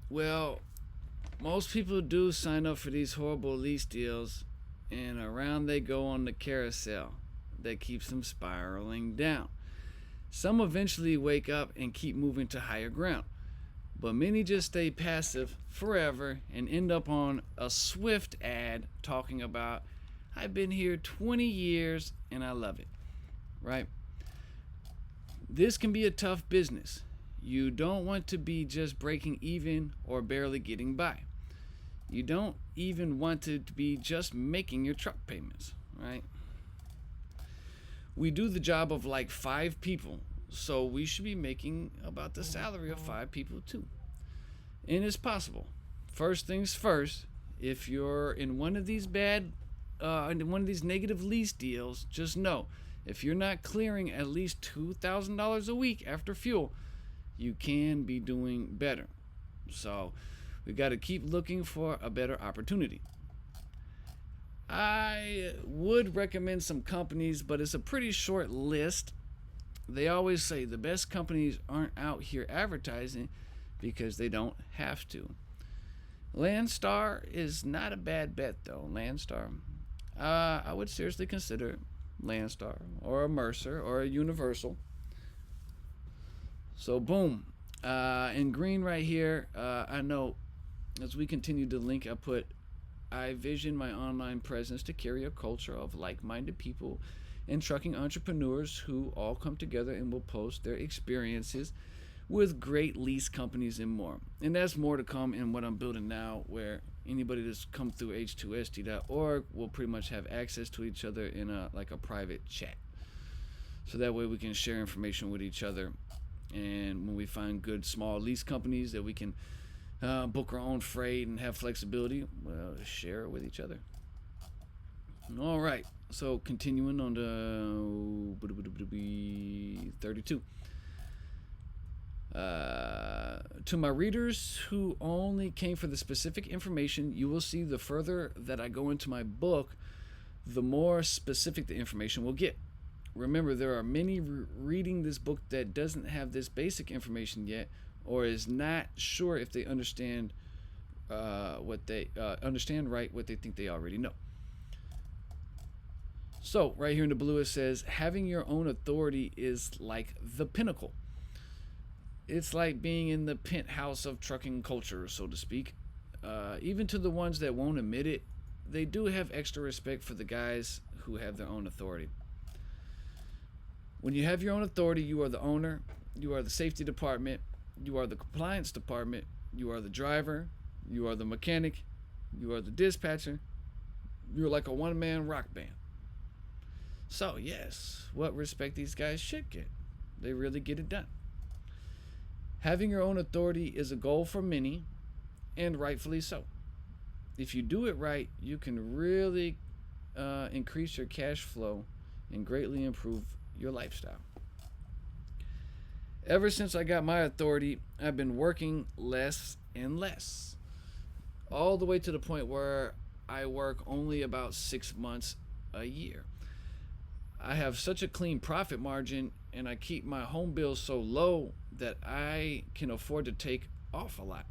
Well, most people do sign up for these horrible lease deals, and around they go on the carousel that keeps them spiraling down. Some eventually wake up and keep moving to higher ground, but many just stay passive forever and end up on a Swift ad talking about, I've been here 20 years and I love it, right? This can be a tough business. You don't want to be just breaking even or barely getting by. You don't even want to be just making your truck payments, right? We do the job of like 5 people, so we should be making about the salary of 5 people too. And it's possible. First things first, if you're in one of these in one of these negative lease deals, just know if you're not clearing at least $2,000 a week after fuel, you can be doing better. So we got to keep looking for a better opportunity. I would recommend some companies, but it's a pretty short list. They always say the best companies aren't out here advertising because they don't have to. Landstar is not a bad bet though. Landstar, I would seriously consider Landstar or a Mercer or a Universal. So boom, in green right here, I know as we continue to link, I vision my online presence to carry a culture of like-minded people and trucking entrepreneurs who all come together and will post their experiences with great lease companies and more. And that's more to come in what I'm building now, where anybody that's come through h2sd.org will pretty much have access to each other in a private chat. So that way we can share information with each other. And when we find good small lease companies that we can book our own freight and have flexibility, well, share it with each other. All right, so continuing on to 32. To my readers who only came for the specific information, you will see the further that I go into my book, the more specific the information will get. Remember, there are many reading this book that doesn't have this basic information yet, or is not sure if they understand what they think they already know. So right here in the blue it says, having your own authority is like the pinnacle. It's like being in the penthouse of trucking culture, so to speak. Even to the ones that won't admit it, they do have extra respect for the guys who have their own authority. When you have your own authority, you are the owner, you are the safety department, you are the compliance department, you are the driver, you are the mechanic, you are the dispatcher. You're like a one-man rock band. So yes, what respect these guys should get. They really get it done. Having your own authority is a goal for many, and rightfully so. If you do it right, you can really increase your cash flow and greatly improve your lifestyle. Ever since I got my authority, I've been working less and less, all the way to the point where I work only about 6 months a year. I have such a clean profit margin, and I keep my home bills so low that I can afford to take off a lot.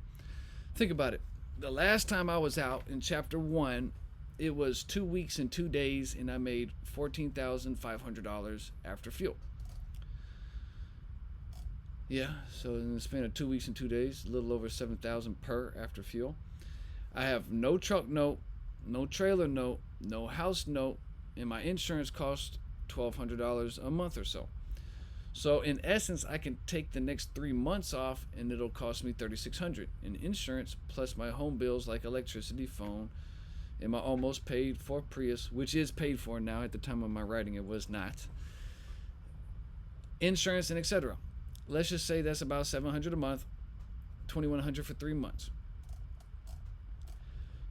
Think about it. The last time I was out in chapter 1, it was 2 weeks and 2 days, and I made $14,500 after fuel. Yeah, so in the span of 2 weeks and 2 days, a little over $7,000 per after fuel. I have no truck note, no trailer note, no house note, and my insurance costs $1,200 a month or so. So in essence, I can take the next 3 months off, and it'll cost me $3,600 in insurance, plus my home bills like electricity, phone, and my almost paid for Prius, which is paid for now. At the time of my writing, it was not. Insurance and etc. Let's just say that's about $700 a month, $2,100 for 3 months.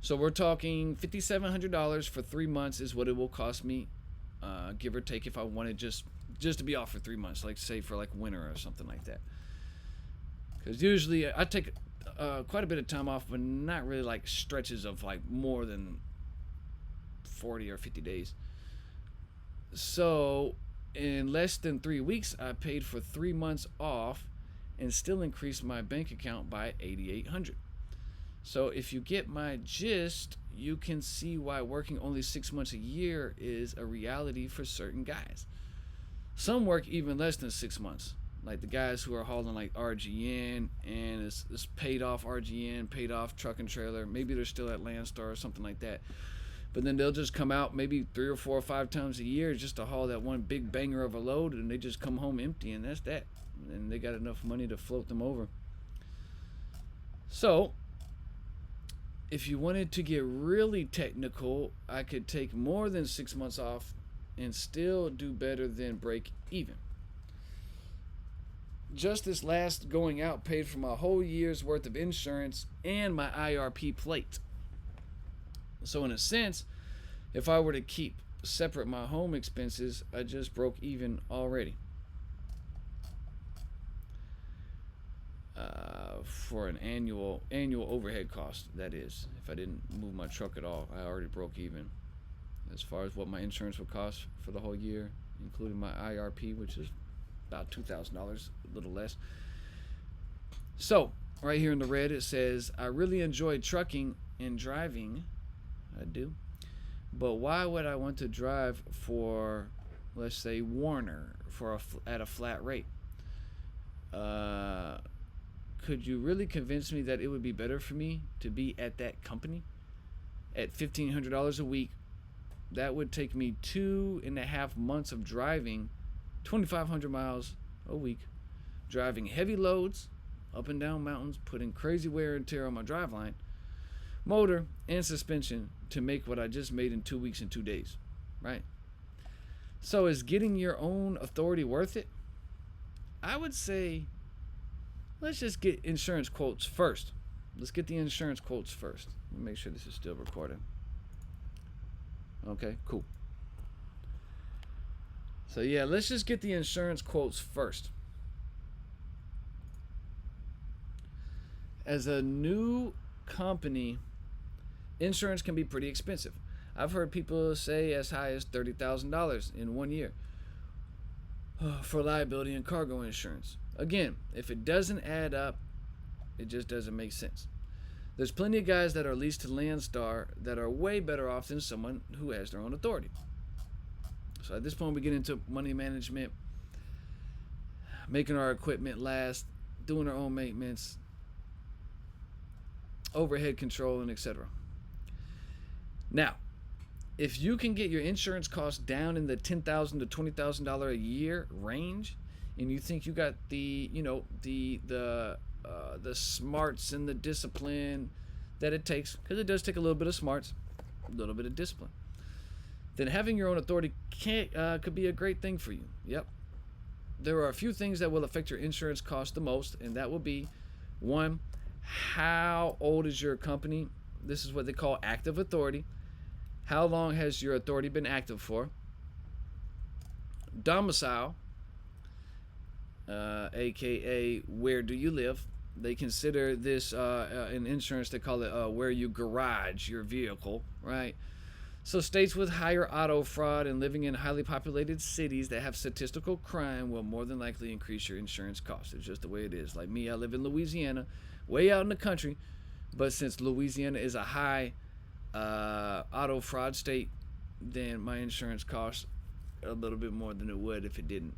So we're talking $5,700 for 3 months is what it will cost me, give or take, if I wanted just to be off for 3 months, like say for like winter or something like that. Because usually I take quite a bit of time off, but not really like stretches of like more than 40 or 50 days. So in less than 3 weeks, I paid for 3 months off and still increased my bank account by $8,800. So if you get my gist, you can see why working only 6 months a year is a reality for certain guys. Some work even less than 6 months, like the guys who are hauling like RGN and it's paid off RGN, paid off truck and trailer. Maybe they're still at Landstar or something like that. But then they'll just come out maybe 3 or 4 or 5 times a year just to haul that one big banger of a load, and they just come home empty, and that's that. And they got enough money to float them over. So if you wanted to get really technical, I could take more than 6 months off and still do better than break even. Just this last going out paid for my whole year's worth of insurance and my IRP plate. So in a sense, if I were to keep separate my home expenses, I just broke even already. For an annual overhead cost, that is. If I didn't move my truck at all, I already broke even. As far as what my insurance would cost for the whole year, including my IRP, which is about $2,000, a little less. So, right here in the red, it says, I really enjoy trucking and driving. I do. But why would I want to drive for, let's say, Warner at a flat rate? Could you really convince me that it would be better for me to be at that company at $1,500 a week? That would take me 2.5 months of driving 2,500 miles a week, driving heavy loads up and down mountains, putting crazy wear and tear on my driveline, motor, and suspension to make what I just made in 2 weeks and 2 days, right? So is getting your own authority worth it? I would say let's just get insurance quotes first. Let's get the insurance quotes first. Let me make sure this is still recording. Okay, cool. So yeah, let's just get the insurance quotes first. As a new company, insurance can be pretty expensive. I've heard people say as high as $30,000 in 1 year for liability and cargo insurance. Again, if it doesn't add up, it just doesn't make sense. There's plenty of guys that are leased to Landstar that are way better off than someone who has their own authority. So at this point, we get into money management, making our equipment last, doing our own maintenance, overhead control, and etc. Now, if you can get your insurance costs down in the $10,000 to $20,000 a year range, and you think you got the smarts and the discipline that it takes, because it does take a little bit of smarts, a little bit of discipline, then having your own authority could be a great thing for you. Yep. There are a few things that will affect your insurance cost the most, and that will be, one, how old is your company? This is what they call active authority. How long has your authority been active for? Domicile, aka where do you live? They consider this in insurance, they call it where you garage your vehicle, right? So states with higher auto fraud and living in highly populated cities that have statistical crime will more than likely increase your insurance costs. It's just the way it is. Like me, I live in Louisiana, way out in the country, but since Louisiana is a high auto fraud state, then my insurance costs a little bit more than it would if it didn't.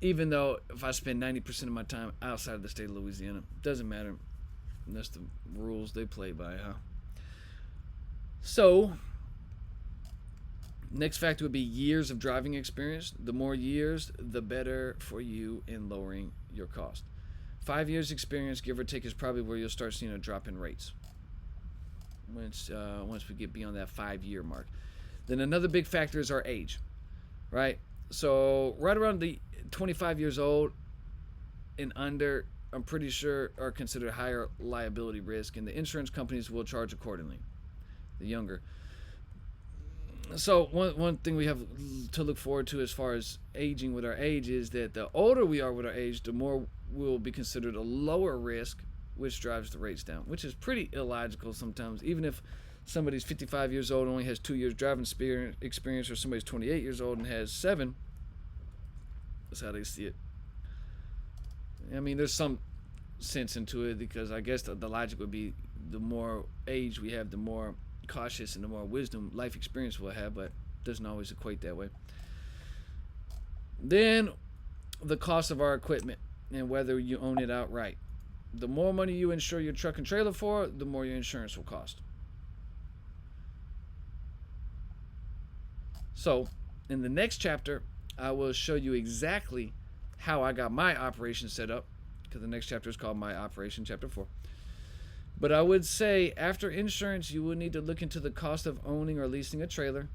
Even though if I spend 90% of my time outside of the state of Louisiana, doesn't matter. That's the rules they play by, huh? So, next factor would be years of driving experience. The more years, the better for you in lowering your cost. 5 years experience, give or take, is probably where you'll start seeing a drop in rates once we get beyond that 5-year mark. Then another big factor is our age, right? So right around the 25 years old and under, I'm pretty sure are considered higher liability risk, and the insurance companies will charge accordingly. The younger. So one thing we have to look forward to as far as aging with our age is that the older we are with our age, the more we'll be considered a lower risk, which drives the rates down, which is pretty illogical sometimes. Even if somebody's 55 years old and only has 2 years driving experience, or somebody's 28 years old and has 7, that's how they see it. I mean, there's some sense into it, because I guess the logic would be the more age we have, the more cautious and the more wisdom, life experience we'll have, but it doesn't always equate that way. Then the cost of our equipment and whether you own it outright. The more money you insure your truck and trailer for, the more your insurance will cost. So, in the next chapter, I will show you exactly how I got my operation set up, because the next chapter is called My Operation, Chapter 4. But I would say after insurance, you will need to look into the cost of owning or leasing a trailer.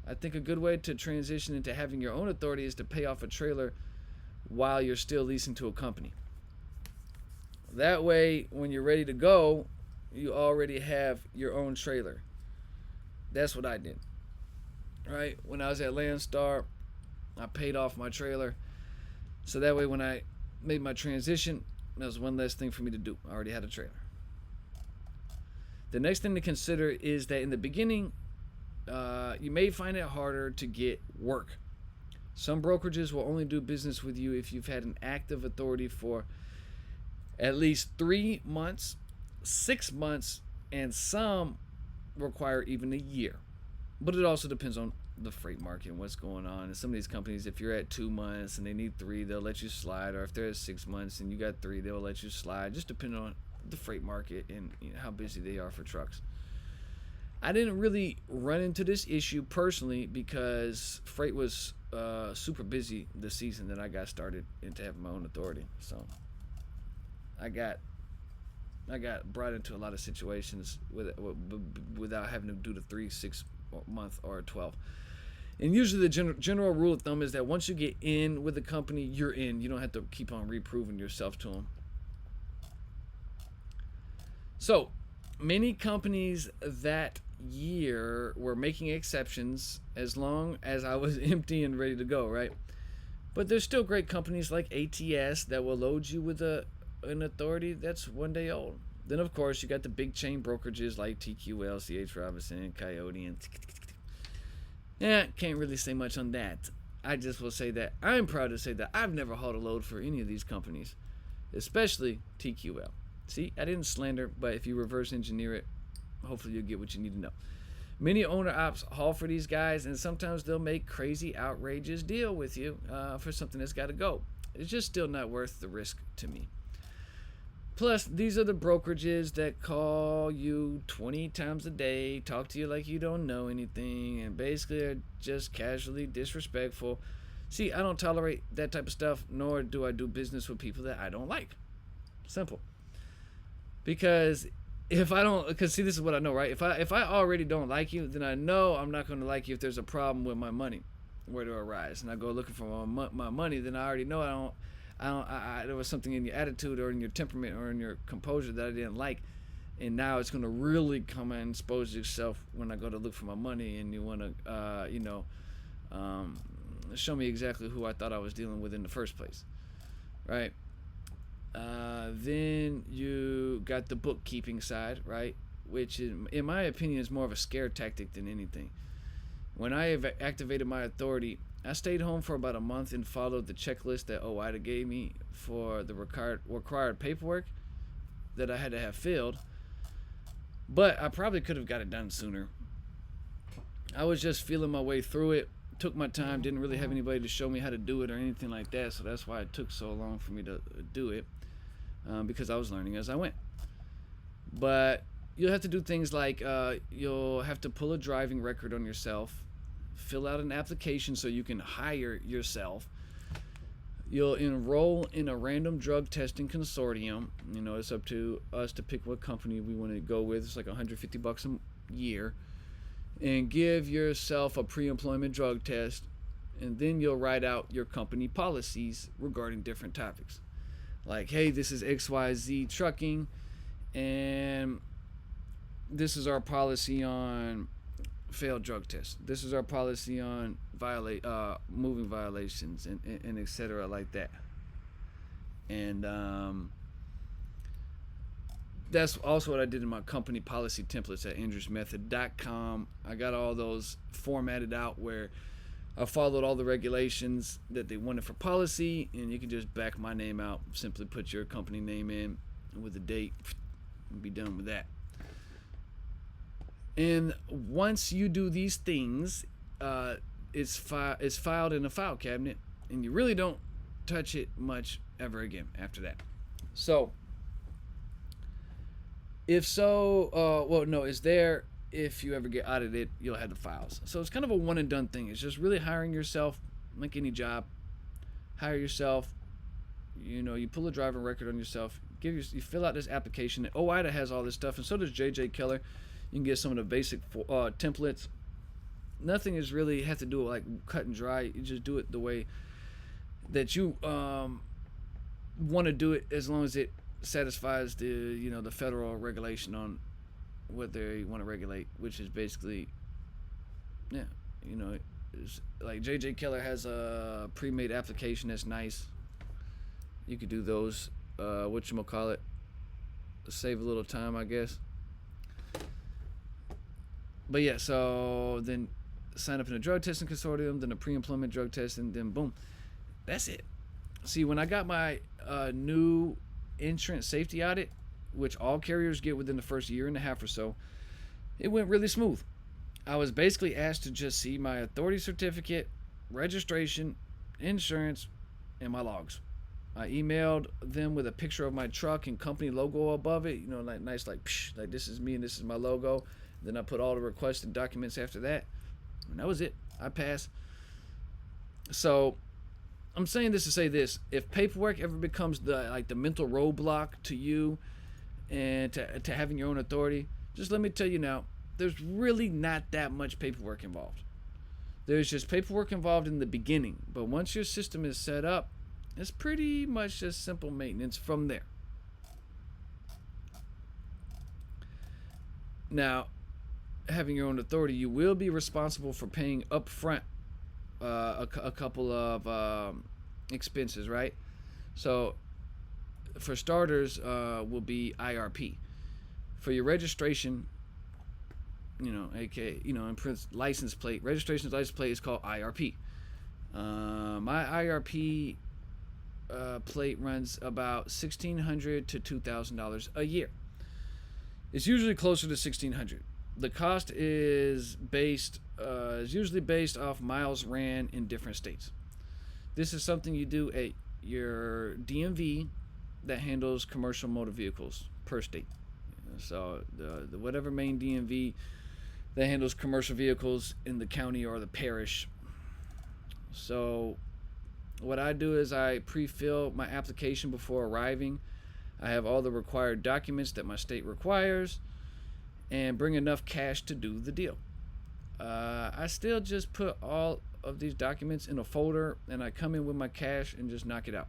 I think a good way to transition into having your own authority is to pay off a trailer while you're still leasing to a company. That way, when you're ready to go, you already have your own trailer. That's what I did. Right? When I was at Landstar, I paid off my trailer. So that way when I made my transition, that was one less thing for me to do. I already had a trailer. The next thing to consider is that in the beginning, you may find it harder to get work. Some brokerages will only do business with you if you've had an active authority for at least 3 months, 6 months, and some require even a year. But it also depends on the freight market and what's going on. And some of these companies, if you're at 2 months and they need 3, they'll let you slide. Or if they're at 6 months and you got 3, they'll let you slide. Just depending on the freight market and how busy they are for trucks. I didn't really run into this issue personally because freight was super busy the season that I got started into having my own authority. So I got brought into a lot of situations without having to do the 3, 6 month or 12. And usually the general rule of thumb is that once you get in with a company, you're in. You don't have to keep on reproving yourself to them. So many companies that year were making exceptions as long as I was empty and ready to go, right? But there's still great companies like ATS that will load you with an authority that's 1 day old. Then of course you got the big chain brokerages like TQL, CH Robinson, Coyote, and can't really say much on that. I just will say that I'm proud to say that I've never hauled a load for any of these companies, especially TQL. See, I didn't slander, but if you reverse engineer it, hopefully you'll get what you need to know. Many owner ops haul for these guys, and sometimes they'll make crazy, outrageous deal with you for something that's got to go. It's just still not worth the risk to me. Plus, these are the brokerages that call you 20 times a day, talk to you like you don't know anything, and basically are just casually disrespectful. See, I don't tolerate that type of stuff, nor do I do business with people that I don't like. Simple. Because see, this is what I know, right? If I already don't like you, then I know I'm not going to like you if there's a problem with my money where to arise, and I go looking for my money, then I already know there was something in your attitude or in your temperament or in your composure that I didn't like, and now it's going to really come and expose yourself when I go to look for my money, and you want to show me exactly who I thought I was dealing with in the first place, right? Then you got the bookkeeping side, right? Which in my opinion is more of a scare tactic than anything. When I activated my authority, I stayed home for about a month and followed the checklist that OIDA gave me for the required paperwork that I had to have filled. But I probably could have got it done sooner. I was just feeling my way through it, took my time, didn't really have anybody to show me how to do it or anything like that, so that's why it took so long for me to do it, because I was learning as I went. But you'll have to do things like you'll have to pull a driving record on yourself, fill out an application so you can hire yourself. You'll enroll in a random drug testing consortium. You know, it's up to us to pick what company we want to go with. It's like $150 a year. And give yourself a pre-employment drug test. And then you'll write out your company policies regarding different topics. Like, hey, this is XYZ Trucking, and this is our policy on failed drug tests. This is our policy on moving violations and etc. like that. And that's also what I did in my company policy templates at andrewsmethod.com. I got all those formatted out where I followed all the regulations that they wanted for policy, and you can just back my name out. Simply put your company name in with the date and be done with that. And once you do these things, it's filed in a file cabinet, and you really don't touch it much ever again after that. So, if so, well, no, it's there. If you ever get audited, you'll have the files. So it's kind of a one and done thing. It's just really hiring yourself, like any job. Hire yourself. You pull a driving record on yourself. You fill out this application. OIDA has all this stuff, and so does JJ Keller. You can get some of the basic templates. Nothing is really have to do it like cut and dry. You just do it the way that you want to do it, as long as it satisfies the federal regulation on what they want to regulate, which is basically, it's like JJ Keller has a pre-made application that's nice. You could do those. Whatchamacallit, to save a little time, I guess. But yeah, so then sign up in a drug testing consortium, then a pre-employment drug test, and then boom, that's it. See, when I got my new insurance safety audit, which all carriers get within the first year and a half or so, it went really smooth. I was basically asked to just see my authority certificate, registration, insurance, and my logs. I emailed them with a picture of my truck and company logo above it, like nice, like this is me and this is my logo. Then I put all the requested documents after that, and that was it. I passed. So I'm saying this to say this: if paperwork ever becomes the mental roadblock to you and to having your own authority, just let me tell you now, there's really not that much paperwork involved. There's just paperwork involved in the beginning, but once your system is set up, it's pretty much just simple maintenance from there. Now, having your own authority, you will be responsible for paying upfront a couple of expenses, right? So, for starters, will be IRP. For your registration, aka, in license plate, registration license plate is called IRP. My IRP plate runs about $1,600 to $2,000 a year. It's usually closer to $1,600. The cost is usually based off miles ran in different states. This is something you do at your DMV that handles commercial motor vehicles per state. So the whatever main DMV that handles commercial vehicles in the county or the parish. So what I do is I pre-fill my application before arriving. I have all the required documents that my state requires and bring enough cash to do the deal. I still just put all of these documents in a folder, and I come in with my cash and just knock it out.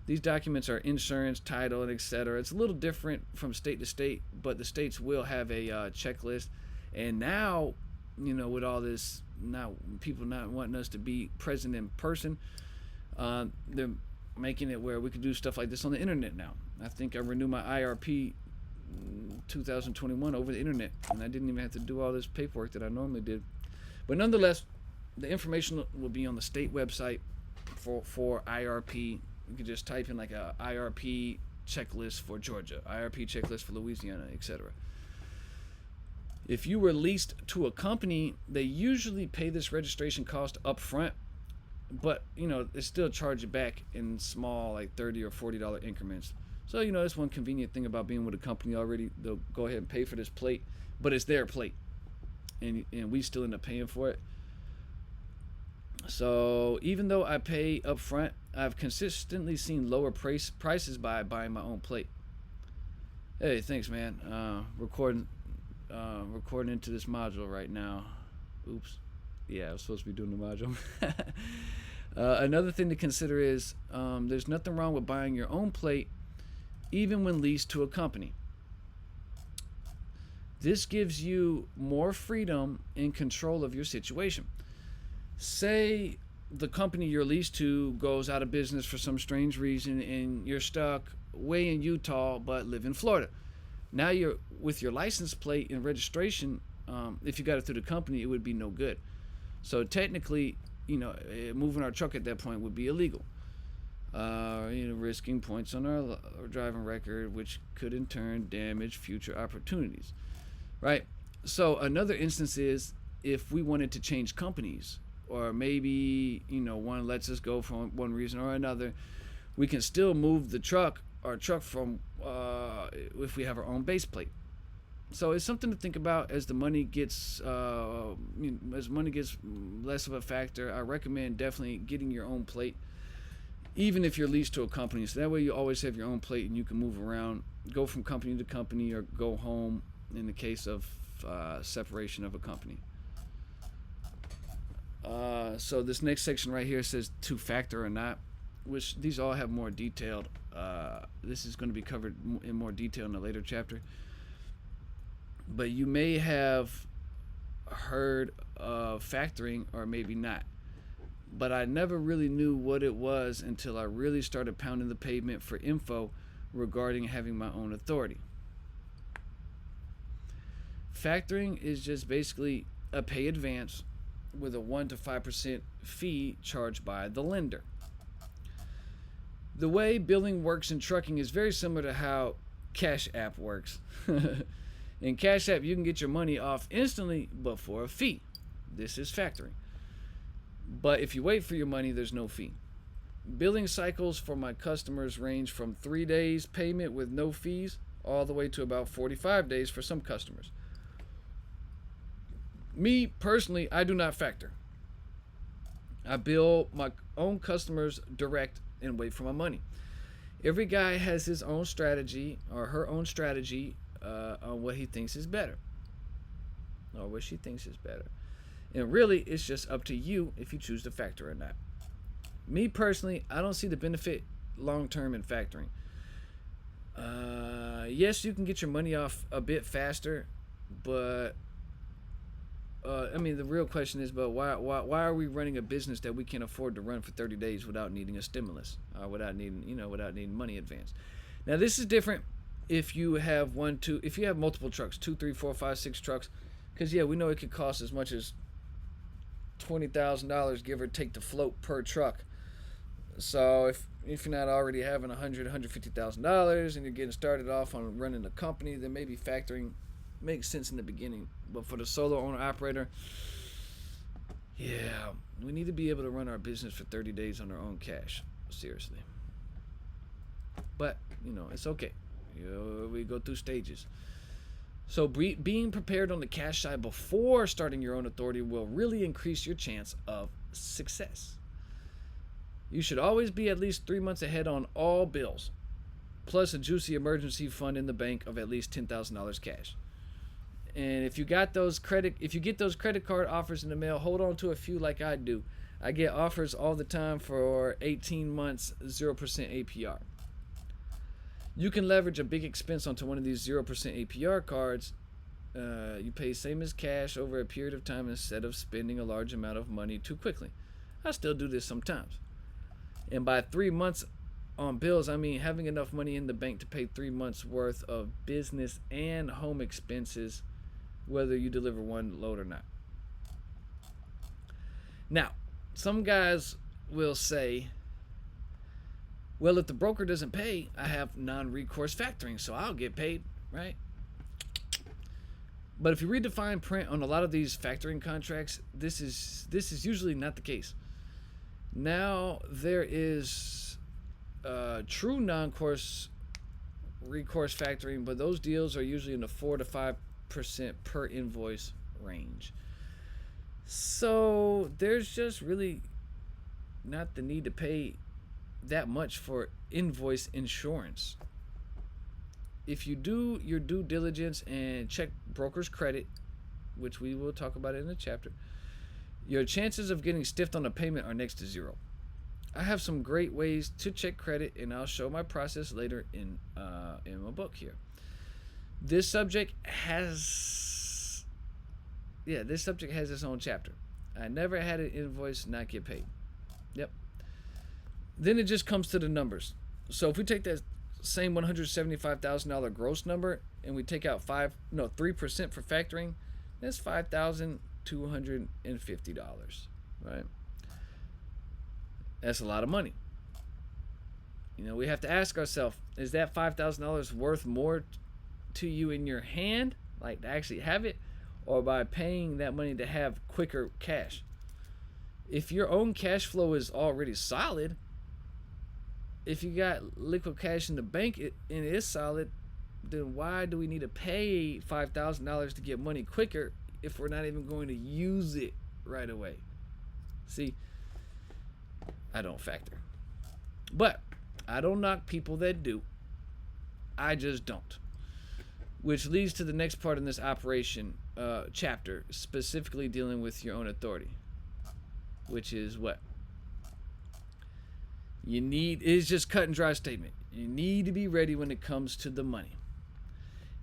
These documents are insurance, title, and etc. It's a little different from state to state, but the states will have a checklist. And now, with all this, people not wanting us to be present in person, they're making it where we can do stuff like this on the internet now. I think I renewed my IRP 2021 over the internet, and I didn't even have to do all this paperwork that I normally did. But nonetheless, the information will be on the state website for IRP. You can just type in like a IRP checklist for Georgia, IRP checklist for Louisiana, etc. If you were leased to a company, they usually pay this registration cost up front, but they still charge you back in small, like $30 or $40 increments. So that's one convenient thing about being with a company already. They'll go ahead and pay for this plate, but it's their plate, and we still end up paying for it. So even though I pay up front, I've consistently seen lower prices by buying my own plate. Hey, thanks, man. Recording into this module right now. Oops. Yeah, I was supposed to be doing the module. Another thing to consider is there's nothing wrong with buying your own plate, even when leased to a company. This gives you more freedom and control of your situation. Say the company you're leased to goes out of business for some strange reason and you're stuck way in Utah but live in Florida. Now you're with your license plate and registration. If you got it through the company, it would be no good. So technically, moving our truck at that point would be illegal. Risking points on our driving record, which could in turn damage future opportunities. Right? So another instance is if we wanted to change companies, or maybe one lets us go for one reason or another, we can still move our truck from if we have our own base plate. So it's something to think about as the money gets less of a factor. I recommend definitely getting your own plate, even if you're leased to a company. So that way you always have your own plate and you can move around, go from company to company, or go home in the case of separation of a company. So this next section right here says to factor or not, which these all have more detailed. This is going to be covered in more detail in a later chapter. But you may have heard of factoring or maybe not. But I never really knew what it was until I really started pounding the pavement for info regarding having my own authority. Factoring is just basically a pay advance with a 1 to 5% fee charged by the lender. The way billing works in trucking is very similar to how Cash App works. In Cash App, you can get your money off instantly, but for a fee. This is factoring. But if you wait for your money, there's no fee. Billing cycles for my customers range from 3 days payment with no fees all the way to about 45 days for some customers. Me, personally, I do not factor. I bill my own customers direct and wait for my money. Every guy has his own strategy or her own strategy on what he thinks is better or what she thinks is better. And really, it's just up to you if you choose to factor or not. Me, personally, I don't see the benefit long-term in factoring. Yes, you can get your money off a bit faster, but the real question is, but why are we running a business that we can afford to run for 30 days without needing a stimulus, or without needing money advance? Now, this is different if you have if you have multiple trucks, 2, 3, 4, 5, 6 trucks, because we know it could cost as much as $20,000, give or take, to float per truck. So if you're not already having $150,000 and you're getting started off on running a company, then maybe factoring makes sense in the beginning. But for the solo owner operator, we need to be able to run our business for 30 days on our own cash. Seriously. But it's okay. We go through stages. So being prepared on the cash side before starting your own authority will really increase your chance of success. You should always be at least 3 months ahead on all bills, plus a juicy emergency fund in the bank of at least $10,000 cash. And if you get those credit card offers in the mail, hold on to a few like I do. I get offers all the time for 18 months, 0% APR. You can leverage a big expense onto one of these 0% APR cards. You pay same as cash over a period of time instead of spending a large amount of money too quickly. I still do this sometimes. And by 3 months on bills, I mean having enough money in the bank to pay 3 months worth of business and home expenses, whether you deliver one load or not. Now, some guys will say, well, if the broker doesn't pay, I have non-recourse factoring, so I'll get paid, right? But if you read the fine print on a lot of these factoring contracts, this is usually not the case. Now, there is true non-recourse factoring, but those deals are usually in the 4 to 5% per invoice range. So there's just really not the need to pay that much for invoice insurance. If you do your due diligence and check broker's credit, which we will talk about in the chapter, your chances of getting stiffed on a payment are next to zero. I have some great ways to check credit, and I'll show my process later in my book here. This subject has its own chapter. I never had an invoice not get paid. Yep. Then it just comes to the numbers. So if we take that same $175,000 gross number and we take out 3% for factoring, that's $5,250, right? That's a lot of money. We have to ask ourselves, is that $5,000 worth more to you in your hand, like to actually have it, or by paying that money to have quicker cash. If your own cash flow is already solid, if you got liquid cash in the bank and it is solid, then why do we need to pay $5,000 to get money quicker if we're not even going to use it right away? See, I don't factor. But I don't knock people that do. I just don't. Which leads to the next part in this operation chapter, specifically dealing with your own authority. Which is what? It's just cut and dry statement. You need to be ready when it comes to the money.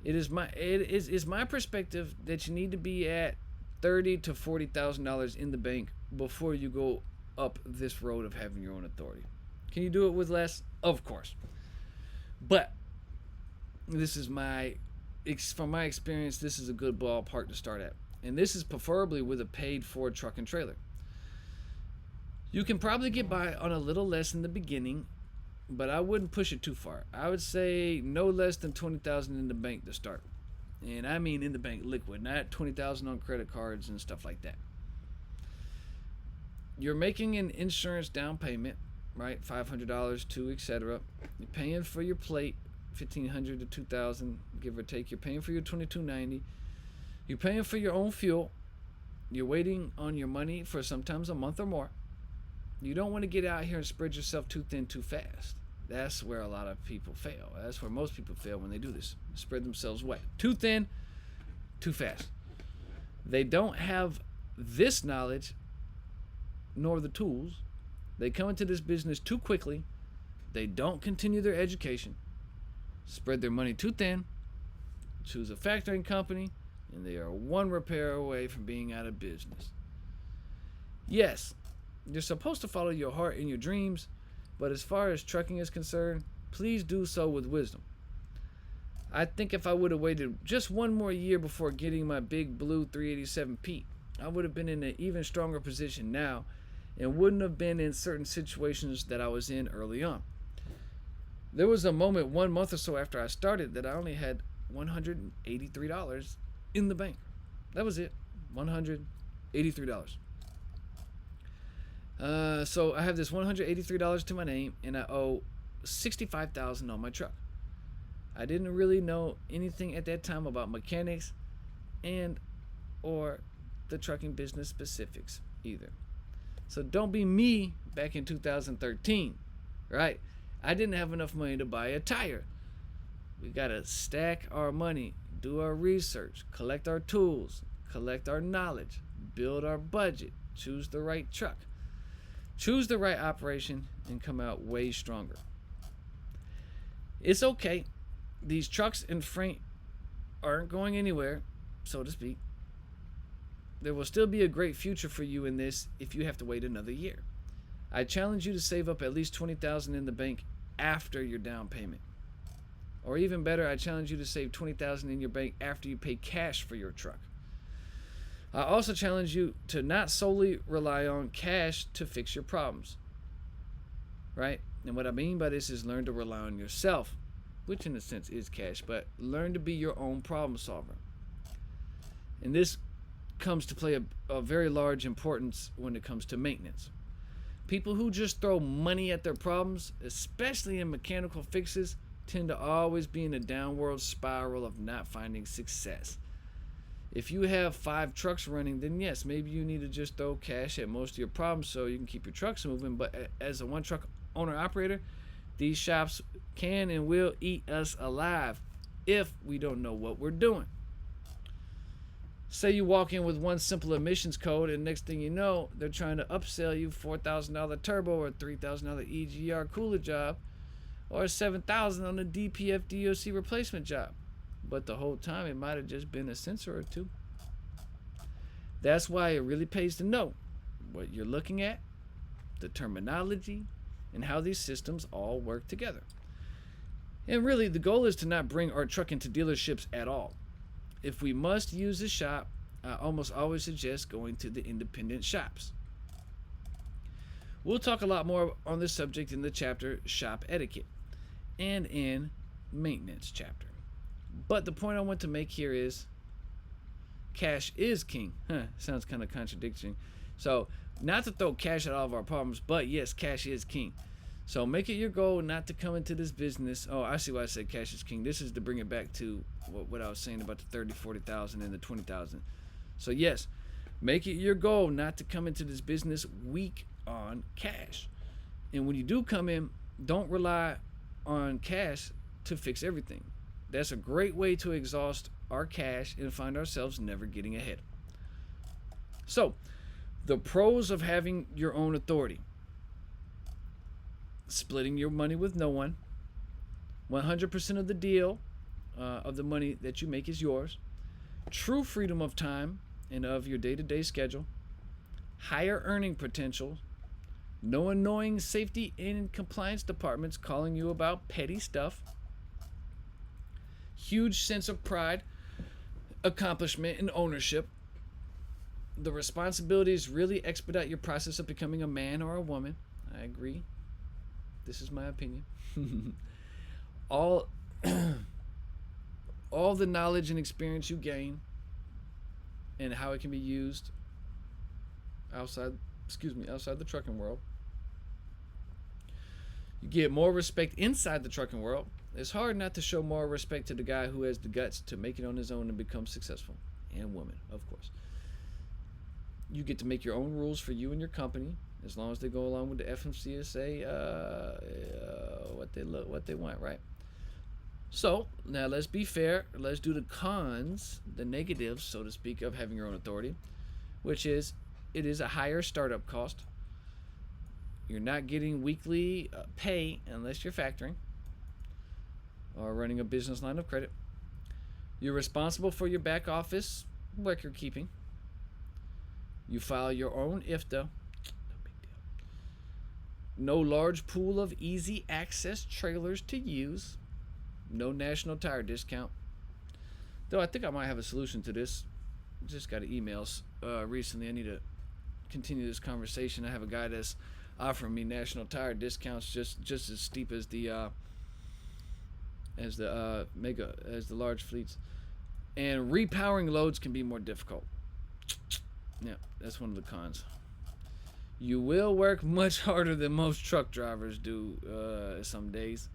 It is my perspective that you need to be at $30,000 to $40,000 in the bank before you go up this road of having your own authority. Can you do it with less? Of course. But this is from my experience, this is a good ballpark to start at. And this is preferably with a paid for truck and trailer. You can probably get by on a little less in the beginning, but I wouldn't push it too far. I would say no less than $20,000 in the bank to start. And I mean in the bank, liquid, not $20,000 on credit cards and stuff like that. You're making an insurance down payment, right? $500, $200, etc. You're paying for your plate, $1,500 to $2,000, give or take. You're paying for your $2,290. You're paying for your own fuel. You're waiting on your money for sometimes a month or more. You don't want to get out here and spread yourself too thin too fast. That's where a lot of people fail. That's where most people fail when they do this. Spread themselves wet. Too thin, too fast. They don't have this knowledge nor the tools. They come into this business too quickly. They don't continue their education. Spread their money too thin. Choose a factoring company, and they are one repair away from being out of business. Yes, you're supposed to follow your heart and your dreams, but as far as trucking is concerned, please do so with wisdom. I think if I would have waited just one more year before getting my big blue 387 Pete, I would have been in an even stronger position now and wouldn't have been in certain situations that I was in early on. There was a moment 1 month or so after I started that I only had $183 in the bank. That was it. $183. So I have this $183 to my name, and I owe $65,000 on my truck. I didn't really know anything at that time about mechanics and or the trucking business specifics either. So don't be me back in 2013, right? I didn't have enough money to buy a tire. We gotta stack our money, do our research, collect our tools, collect our knowledge, build our budget, choose the right truck, choose the right operation, and come out way stronger. It's okay. These trucks and freight aren't going anywhere, so to speak. There will still be a great future for you in this if you have to wait another year. I challenge you to save up at least $20,000 in the bank after your down payment. Or even better, I challenge you to save $20,000 in your bank after you pay cash for your truck. I also challenge you to not solely rely on cash to fix your problems. Right? And what I mean by this is learn to rely on yourself, which in a sense is cash, but learn to be your own problem solver. And this comes to play a very large importance when it comes to maintenance. People who just throw money at their problems, especially in mechanical fixes, tend to always be in a downward spiral of not finding success. If you have 5 trucks running, then yes, maybe you need to just throw cash at most of your problems so you can keep your trucks moving. But as a one truck owner operator, these shops can and will eat us alive if we don't know what we're doing. Say you walk in with one simple emissions code, and next thing you know, they're trying to upsell you $4,000 turbo or $3,000 EGR cooler job, or $7,000 on a DPF DOC replacement job. But the whole time it might have just been a sensor or two. That's why it really pays to know what you're looking at, the terminology, and how these systems all work together. And really, the goal is to not bring our truck into dealerships at all. If we must use a shop, I almost always suggest going to the independent shops. We'll talk a lot more on this subject in the chapter Shop Etiquette and in Maintenance chapter. But the point I want to make here is, cash is king. Sounds kind of contradicting. So, not to throw cash at all of our problems, but yes, cash is king. So make it your goal not to come into this business. Oh, I see why I said cash is king. This is to bring it back to what I was saying about the 30, 40,000 and the 20,000. So yes, make it your goal not to come into this business weak on cash. And when you do come in, don't rely on cash to fix everything. That's a great way to exhaust our cash and find ourselves never getting ahead. So, the pros of having your own authority: splitting your money with no one, 100% of the deal of the money that you make is yours, true freedom of time and of your day-to-day schedule, higher earning potential, no annoying safety and compliance departments calling you about petty stuff, huge sense of pride, accomplishment, and ownership. The responsibilities really expedite your process of becoming a man or a woman. I agree. This is my opinion. all the knowledge and experience you gain and how it can be used outside the trucking world. You get more respect inside the trucking world. It's hard not to show more respect to the guy who has the guts to make it on his own and become successful. And women, of course. You get to make your own rules for you and your company, as long as they go along with the FMCSA, what they want, right? So now let's be fair. Let's do the cons, the negatives, so to speak, of having your own authority, which is it is a higher startup cost. You're not getting weekly pay unless you're factoring or running a business line of credit. You're responsible for your back office record keeping. You file your own IFTA. No big deal. No large pool of easy access trailers to use. No national tire discount. Though I think I might have a solution to this. Just got emails recently. I need to continue this conversation. I have a guy that's offering me national tire discounts just as steep as the large fleets. And repowering loads can be more difficult. Yeah, that's one of the cons. You will work much harder than most truck drivers do some days.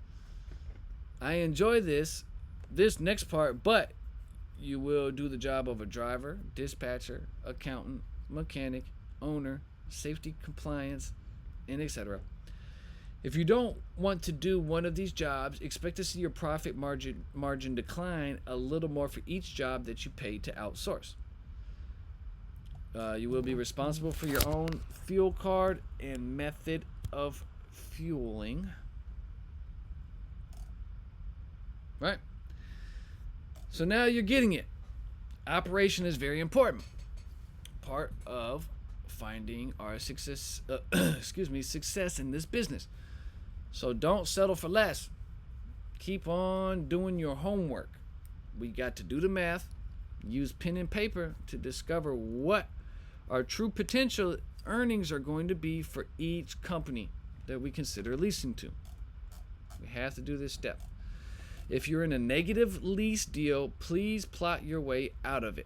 I enjoy this next part, but you will do the job of a driver, dispatcher, accountant, mechanic, owner, safety compliance, and etc. If you don't want to do one of these jobs, expect to see your profit margin decline a little more for each job that you pay to outsource. You will be responsible for your own fuel card and method of fueling. Right? So now you're getting it. Operation is very important. Part of finding our success in this business. So don't settle for less. Keep on doing your homework. We got to do the math, use pen and paper to discover what our true potential earnings are going to be for each company that we consider leasing to. We have to do this step. If you're in a negative lease deal, please plot your way out of it.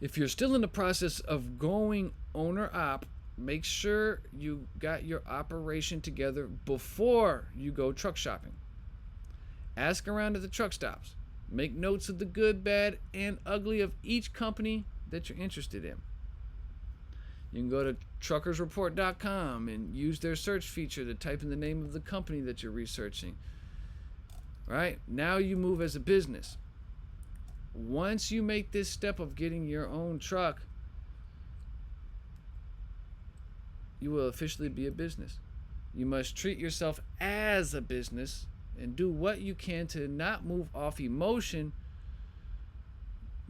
If you're still in the process of going owner-op, make sure you got your operation together before you go truck shopping. Ask around at the truck stops. Make notes of the good, bad, and ugly of each company that you're interested in. You can go to truckersreport.com and use their search feature to type in the name of the company that you're researching. Right? Now you move as a business. Once you make this step of getting your own truck, you will officially be a business. You must treat yourself as a business and do what you can to not move off emotion,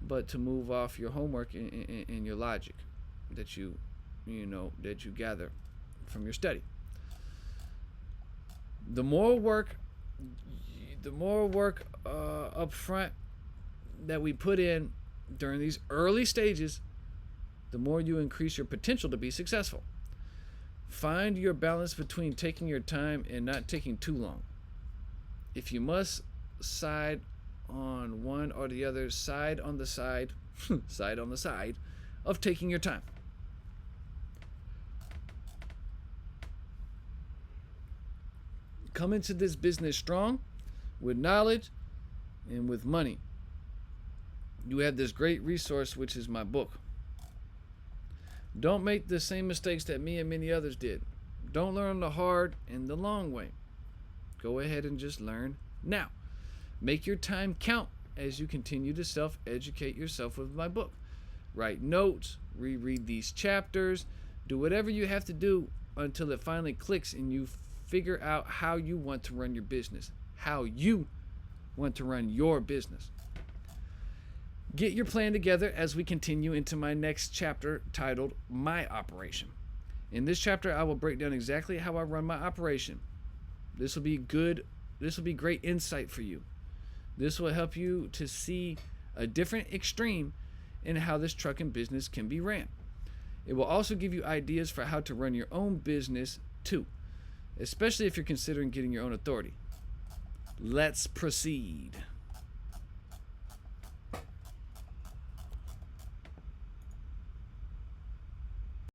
but to move off your homework and your logic that you gather from your study. The more work up front that we put in during these early stages, the more you increase your potential to be successful. Find your balance between taking your time and not taking too long. If you must side on one or the other, side on the side side on the side of taking your time. Come into this business strong, with knowledge and with money. You have this great resource, which is my book. Don't make the same mistakes that me and many others did. Don't learn the hard and the long way. Go ahead and just learn now. Make your time count as you continue to self-educate yourself with my book. Write notes, reread these chapters, do whatever you have to do until it finally clicks and you figure out how you want to run your business. How you want to run your business. Get your plan together as we continue into my next chapter titled My Operation. In this chapter, I will break down exactly how I run my operation. This will be great insight for you. This will help you to see a different extreme in how this trucking business can be ran. It will also give you ideas for how to run your own business too, especially if you're considering getting your own authority. Let's proceed.